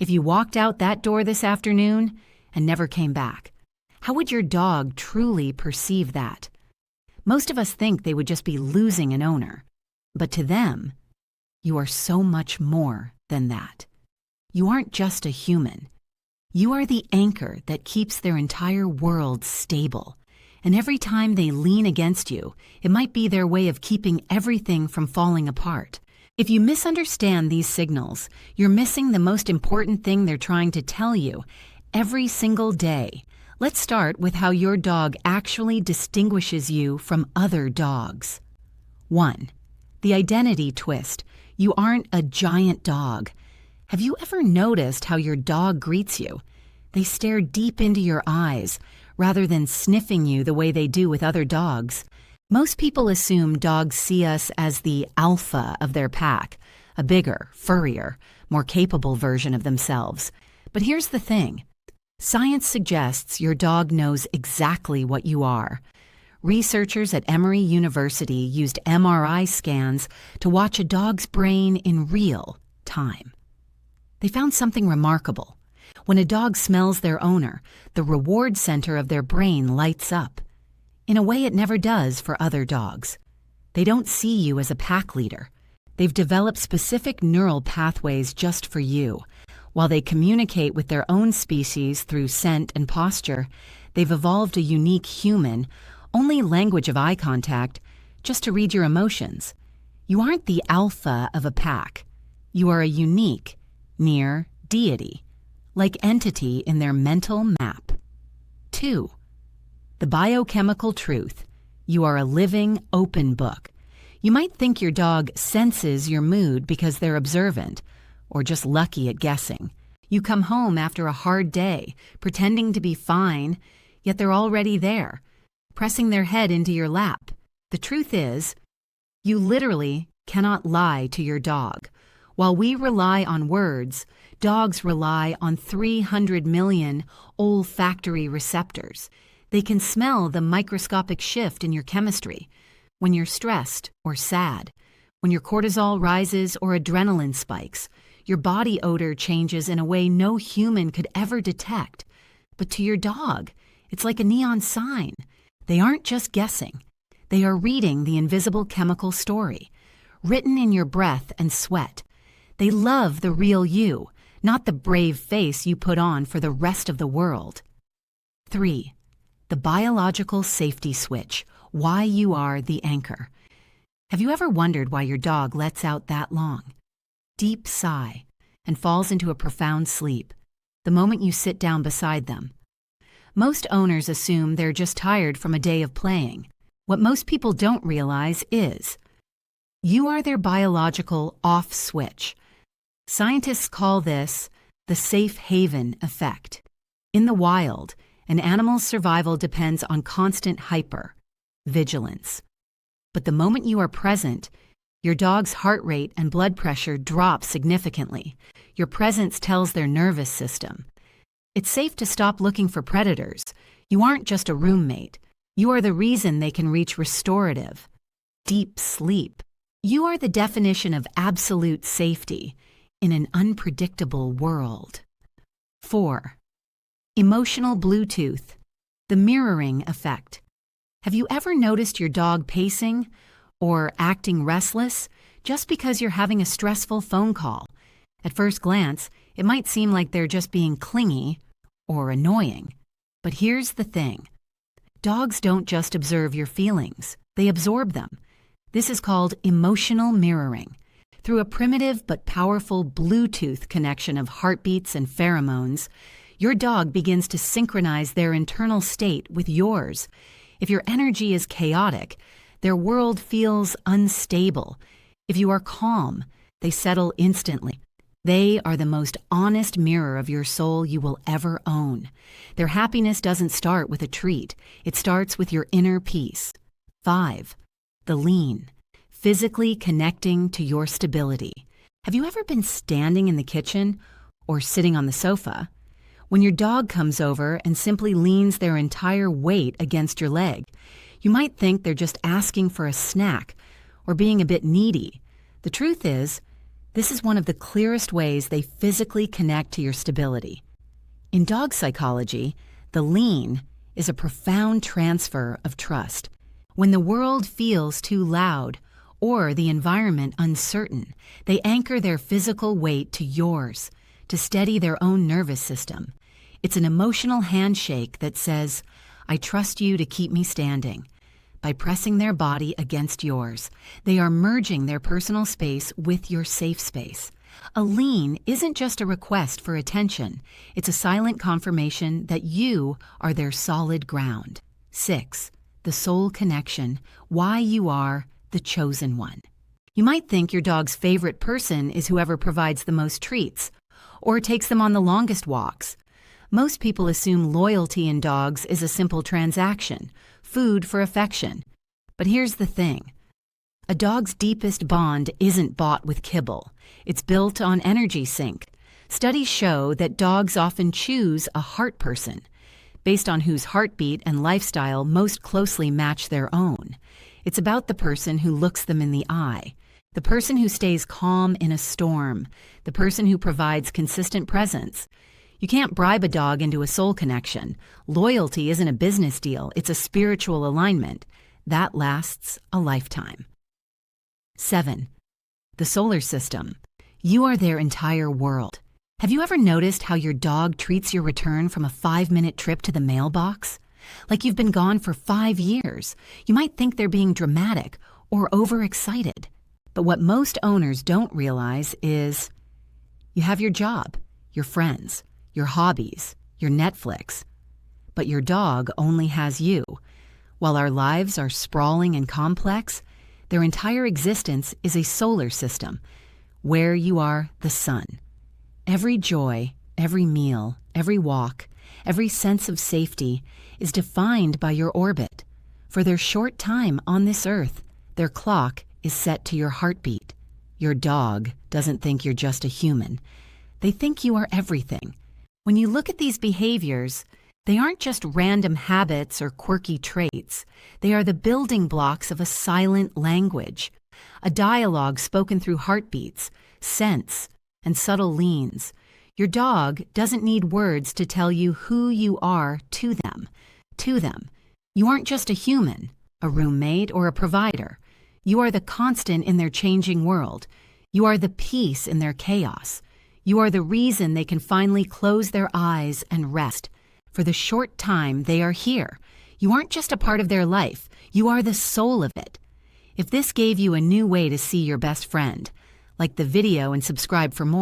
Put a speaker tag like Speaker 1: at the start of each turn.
Speaker 1: If you walked out that door this afternoon and never came back, how would your dog truly perceive that? Most of us think they would just be losing an owner, but to them, you are so much more than that. You aren't just a human. You are the anchor that keeps their entire world stable. And every time they lean against you, it might be their way of keeping everything from falling apart. If you misunderstand these signals, you're missing the most important thing they're trying to tell you every single day. Let's start with how your dog actually distinguishes you from other dogs. 1. The identity twist. You aren't a giant dog. Have you ever noticed how your dog greets you? They stare deep into your eyes, rather than sniffing you the way they do with other dogs. Most people assume dogs see us as the alpha of their pack, a bigger, furrier, more capable version of themselves. But here's the thing. Science suggests your dog knows exactly what you are. Researchers at Emory University used MRI scans to watch a dog's brain in real time. They found something remarkable. When a dog smells their owner, the reward center of their brain lights up, in a way it never does for other dogs. They don't see you as a pack leader. They've developed specific neural pathways just for you. While they communicate with their own species through scent and posture, they've evolved a unique human, only language of eye contact, just to read your emotions. You aren't the alpha of a pack. You are a unique, near deity, like entity in their mental map. 2. The biochemical truth. You are a living, open book. You might think your dog senses your mood because they're observant, or just lucky at guessing. You come home after a hard day, pretending to be fine, yet they're already there, pressing their head into your lap. The truth is, you literally cannot lie to your dog. While we rely on words, dogs rely on 300 million olfactory receptors. They can smell the microscopic shift in your chemistry, when you're stressed or sad, when your cortisol rises or adrenaline spikes. Your body odor changes in a way no human could ever detect. But to your dog, it's like a neon sign. They aren't just guessing. They are reading the invisible chemical story, written in your breath and sweat. They love the real you, not the brave face you put on for the rest of the world. 3. The biological safety switch. Why you are the anchor. Have you ever wondered why your dog lets out that long, deep sigh and falls into a profound sleep the moment you sit down beside them? Most owners assume they're just tired from a day of playing. What most people don't realize is you are their biological off switch. Scientists call this the safe haven effect. In the wild, an animal's survival depends on constant vigilance. But the moment you are present, your dog's heart rate and blood pressure drop significantly. Your presence tells their nervous system. It's safe to stop looking for predators. You aren't just a roommate. You are the reason they can reach restorative, deep sleep. You are the definition of absolute safety in an unpredictable world. 4. Emotional Bluetooth. The mirroring effect. Have you ever noticed your dog pacing or acting restless just because you're having a stressful phone call? At first glance, it might seem like they're just being clingy or annoying. But here's the thing. Dogs don't just observe your feelings, they absorb them. This is called emotional mirroring. Through a primitive but powerful Bluetooth connection of heartbeats and pheromones, your dog begins to synchronize their internal state with yours. If your energy is chaotic, their world feels unstable. If you are calm, they settle instantly. They are the most honest mirror of your soul you will ever own. Their happiness doesn't start with a treat. It starts with your inner peace. 5. The lean. Physically connecting to your stability. Have you ever been standing in the kitchen or sitting on the sofa? When your dog comes over and simply leans their entire weight against your leg, you might think they're just asking for a snack or being a bit needy. The truth is, This is one of the clearest ways they physically connect to your stability. In dog psychology, the lean is a profound transfer of trust. When the world feels too loud or the environment uncertain, they anchor their physical weight to yours to steady their own nervous system. It's an emotional handshake that says, "I trust you to keep me standing." By pressing their body against yours, they are merging their personal space with your safe space. A lean isn't just a request for attention. It's a silent confirmation that you are their solid ground. 6. The soul connection, why you are the chosen one. You might think your dog's favorite person is whoever provides the most treats or takes them on the longest walks. Most people assume loyalty in dogs is a simple transaction, food for affection. But here's the thing. A dog's deepest bond isn't bought with kibble. It's built on energy sync. Studies show that dogs often choose a heart person, based on whose heartbeat and lifestyle most closely match their own. It's about the person who looks them in the eye, the person who stays calm in a storm, the person who provides consistent presence. You can't bribe a dog into a soul connection. Loyalty isn't a business deal, it's a spiritual alignment. That lasts a lifetime. 7. The solar system. You are their entire world. Have you ever noticed how your dog treats your return from a 5-minute trip to the mailbox? Like you've been gone for 5 years. You might think they're being dramatic or overexcited. But what most owners don't realize is you have your job, your friends, your hobbies, your Netflix. But your dog only has you. While our lives are sprawling and complex, their entire existence is a solar system, where you are the sun. Every joy, every meal, every walk, every sense of safety is defined by your orbit. For their short time on this earth, their clock is set to your heartbeat. Your dog doesn't think you're just a human. They think you are everything. When you look at these behaviors, they aren't just random habits or quirky traits. They are the building blocks of a silent language, a dialogue spoken through heartbeats, scents, and subtle leans. Your dog doesn't need words to tell you who you are to them. You aren't just a human, a roommate, or a provider. You are the constant in their changing world. You are the peace in their chaos. You are the reason they can finally close their eyes and rest. For the short time they are here, you aren't just a part of their life, you are the soul of it. If this gave you a new way to see your best friend, like the video and subscribe for more.